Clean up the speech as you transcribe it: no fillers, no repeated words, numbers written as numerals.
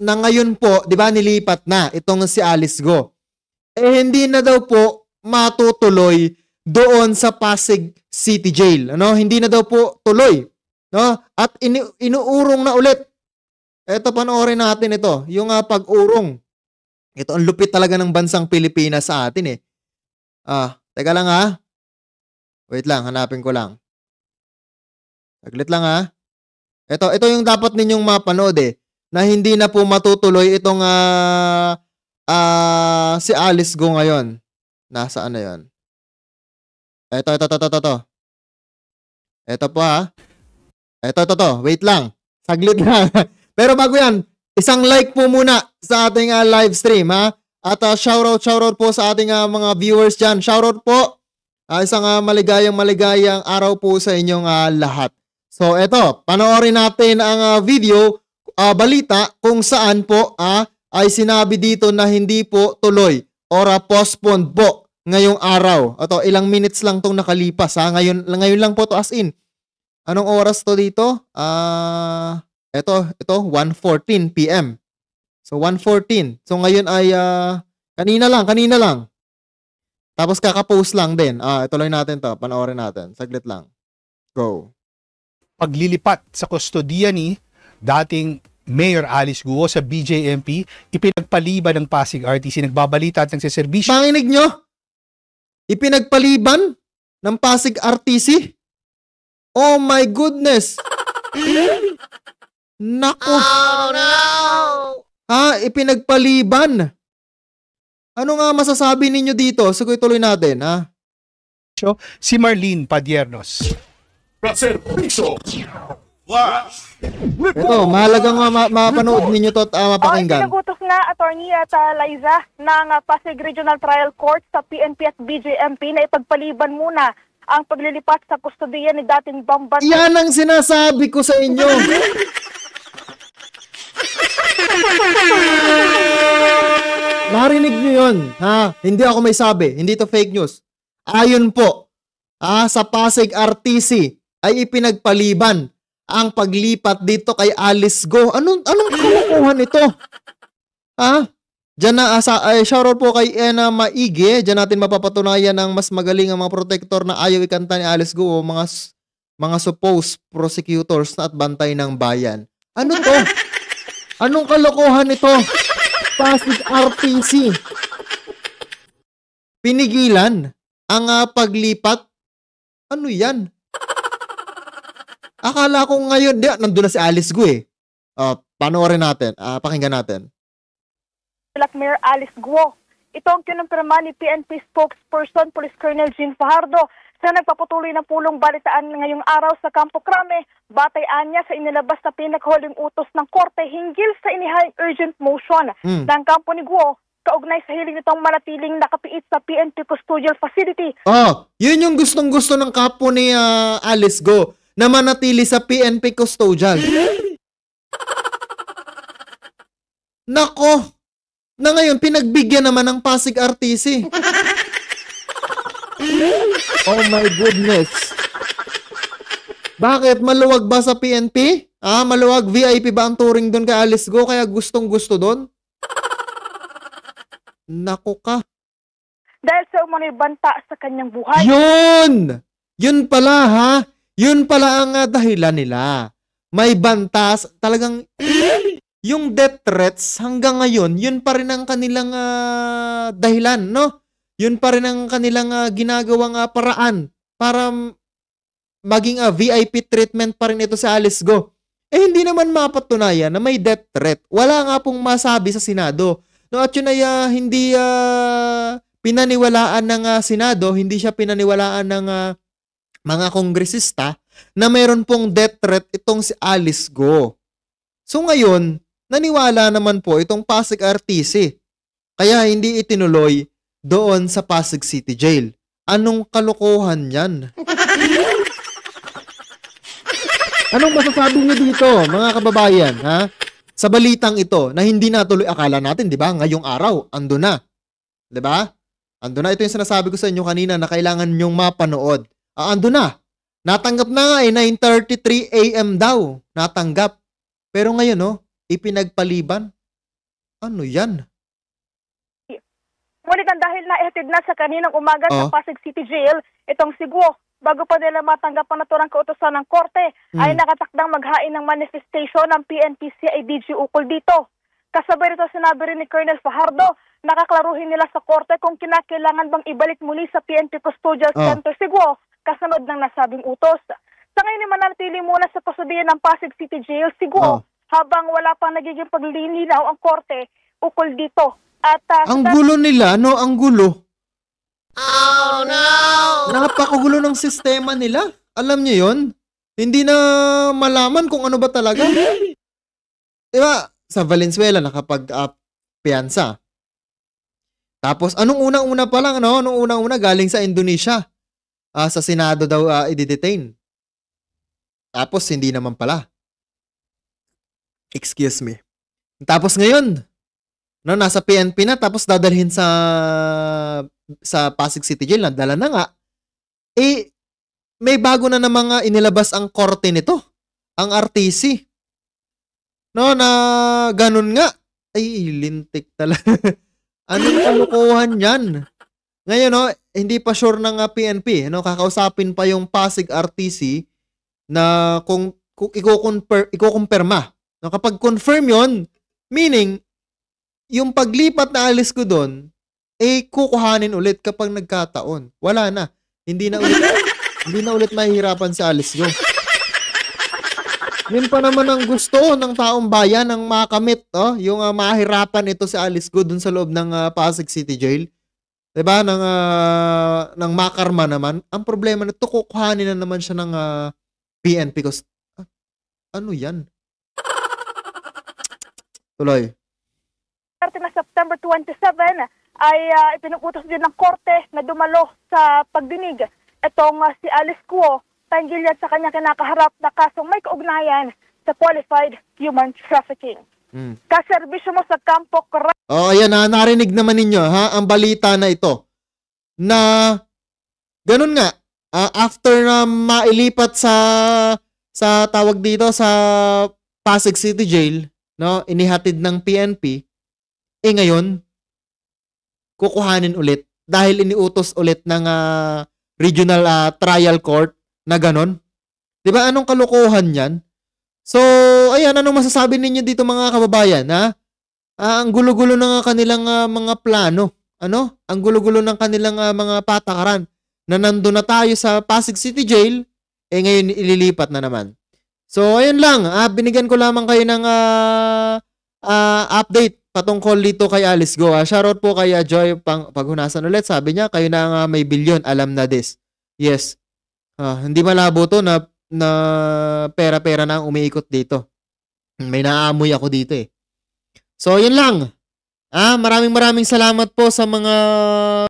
na ngayon po, 'di ba, nilipat na itong si Alice Go. Eh hindi na daw po matutuloy doon sa Pasig City Jail, ano? Hindi na daw po tuloy, no? At inuurong na ulit. Ito, panoorin natin ito, yung pag-urong. Ito ang lupit talaga ng bansang Pilipinas sa atin eh. Teka lang ha. Wait lang, hanapin ko lang. Saglit lang ha. Ito yung dapat ninyong mapanood eh, na hindi na po matutuloy itong si Alice Go ngayon. Nasaan na yun? Ito. Ito po ha. Ito. Wait lang. Saglit lang. Pero bago yan, isang like po muna sa ating live stream ha. At shoutout po sa ating mga viewers dyan. Shoutout po. Isang maligayang araw po sa inyong lahat. So eto, panoorin natin ang video, balita kung saan po ay sinabi dito na hindi po tuloy or postponed po ngayong araw. Ito, ilang minutes lang tong nakalipas ha. Ngayon lang po to as in. Anong oras to dito? Ito 1:14 PM. So 1:14. So ngayon ay kanina lang. Tapos kaka-post lang din. Ituloy natin to, panoorin natin. Saglit lang. Go. Paglilipat sa kustodiya ni dating Mayor Alice Guo sa BJMP, ipinagpaliban ng Pasig RTC. Nagbabalita at nagsiservisyo. Panginig nyo? Ipinagpaliban ng Pasig RTC? Oh my goodness! Nako! Oh no! Ipinagpaliban. Ano nga masasabi ninyo dito? Sige, tuloy natin, ha? Si Marlene Padiernos. Ito, mahalagang mapanood ninyo to at mapakinggan. Pinagutos nga attorney at Liza ng Pasig Regional Trial Court sa PNP at BJMP na ipagpaliban muna ang paglilipat sa kustodiya ni dating Bamban. Yan ang sinasabi ko sa inyo. Narinig nyo yun, ha? Hindi ako may sabi. Hindi to fake news. Ayon po, sa Pasig RTC ay ipinagpaliban ang paglipat dito kay Alice Go. Anong kalokohan ito? Diyan na, shoutout po kay Ena Maige. Diyan natin mapapatunayan ng mas magaling ang mga protector na ayaw ikanta ni Alice Go o mga supposed prosecutors na at bantay ng bayan. Ano to? Anong kalokohan ito? Pasig RTC. Pinigilan ang paglipat. Ano yan? Akala ko ngayon, nandun na si Alice Go eh. Panoorin natin, pakinggan natin. Mayor Alice Guo. Ito ang kinumpirma ni PNP spokesperson Police Colonel Jean Fajardo sa nagpapatuloy ng pulong balitaan ngayong araw sa Campo Crame, batayan niya sa inilabas na pinaghuling utos ng korte hinggil sa inihaling urgent motion ng kampo ni Guo kaugnay sa hiling nitong manatiling nakapiit sa PNP custodial facility. Yun yung gustong-gusto ng kampo ni Alice Go na manatili sa PNP custodial. Nako! Na ngayon, pinagbigyan naman ng Pasig RTC. Oh my goodness. Bakit? Maluwag ba sa PNP? Maluwag VIP ba ang touring doon kay Alice Go kaya gustong-gusto doon? Nako ka. Dahil sa umano'y banta sa kanyang buhay. Yun! Yun pala ha. Yun pala ang dahilan nila. May bantas. Talagang yung death threats hanggang ngayon, yun pa rin ang kanilang dahilan, no? Yun pa rin ang kanilang ginagawang paraan para maging VIP treatment pa rin ito sa Alice Go. Hindi naman mapatunayan na may death threat. Wala nga pong masabi sa Senado. No, at yun ay hindi pinaniwalaan ng Senado, hindi siya pinaniwalaan ng mga kongresista na mayroon pong death threat itong si Alice Go. So ngayon, naniwala naman po itong Pasig RTC. Kaya hindi itinuloy doon sa Pasig City Jail. Anong kalokohan yan? Anong masasabi niyo dito, mga kababayan, ha? Sa balitang ito na hindi natuloy, akala natin, di ba? Ngayong araw, ando na. Di ba? Ando na. Ito yung sinasabi ko sa inyo kanina na kailangan nyong mapanood. Ando na. Natanggap na nga 9:33 AM daw. Natanggap. Pero ngayon, ipinagpaliban. Ano yan? Ngunit ang dahil naihatid na sa kaninang umaga sa Oh. Pasig City Jail, itong si Guo, bago pa nila matanggap ang naturang kautosan ng korte, ay nakatakdang maghain ng manifestation ng PNP CIDG ukol dito. Kasabay rito sinabi rin ni Colonel Fajardo, nakaklaruhin nila sa korte kung kinakailangan bang ibalik muli sa PNP Custodial Oh. Center si Guo, kasunod ng nasabing utos. Sa ngayon ay mananatili muna sa kustodiya ng Pasig City Jail si Guo, Oh. habang wala pang nagiging paglilinaw ang korte ukol dito. At Ang gulo nila, no? Ang gulo. Oh, no! Napakagulo ng sistema nila. Alam niyo yon? Hindi na malaman kung ano ba talaga. Diba, sa Valenzuela nakapag-piyansa. Tapos, anong unang-una pa lang, no? Anong unang-una, galing sa Indonesia. Sa Senado daw i-detain. Tapos, hindi naman pala. Excuse me. Tapos ngayon, no, nasa PNP na, tapos dadalhin sa Pasig City Jail, nadala na nga. Eh, may bago na mga inilabas ang korte nito, ang RTC. No, na ganun nga. Ay, lintik talaga. Anong kalukuhan yan? Ngayon, no, hindi pa sure ng PNP. No, kakausapin pa yung Pasig RTC na kung ikukumpirma. No, kapag confirm yon, meaning, yung paglipat na alis ko doon, kukuhanin ulit kapag nagkataon. Wala na. Hindi na ulit mahihirapan si alis ko. Yun pa naman ang gusto ng taong bayan ng makamit, yung mahirapan ito si Alice Go dun sa loob ng Pasig City Jail. 'Di ba? Ng makarma naman. Ang problema nito, kukuhanin na naman siya ng PNP ko. Ano 'yan? Tuloy. na September 27 ay ipinuputos din ng korte na dumalo sa pagdinig itong si Alice Guo tanggil sa kanya kinakaharap na kasong may kaugnayan sa qualified human trafficking. Kaserbisyo mo sa kampo Ayan na, narinig naman ninyo ang balita na ito. Na ganun nga, after na mailipat sa tawag dito sa Pasig City Jail, no, inihatid ng PNP, ngayon kukuhanin ulit dahil iniutos ulit ng regional trial court na ganon. 'Di ba, anong kalokohan 'yan? So, ayan, anong masasabi ninyo dito mga kababayan, ha? Ang gulo-gulo ng kanilang mga plano. Ano? Ang gulo-gulo ng kanilang mga patakaran na nandun na tayo sa Pasig City Jail, ngayon ililipat na naman. So, ayun lang. Binigyan ko lamang kayo ng update patungkol dito kay Alice Go. Shoutout po kay Joy Paghunasan ulit. Sabi niya, kayo na may bilyon. Alam na this. Yes. Hindi malabo to na pera-pera na ang umiikot dito. May naamoy ako dito eh. So, yun lang. Maraming salamat po sa mga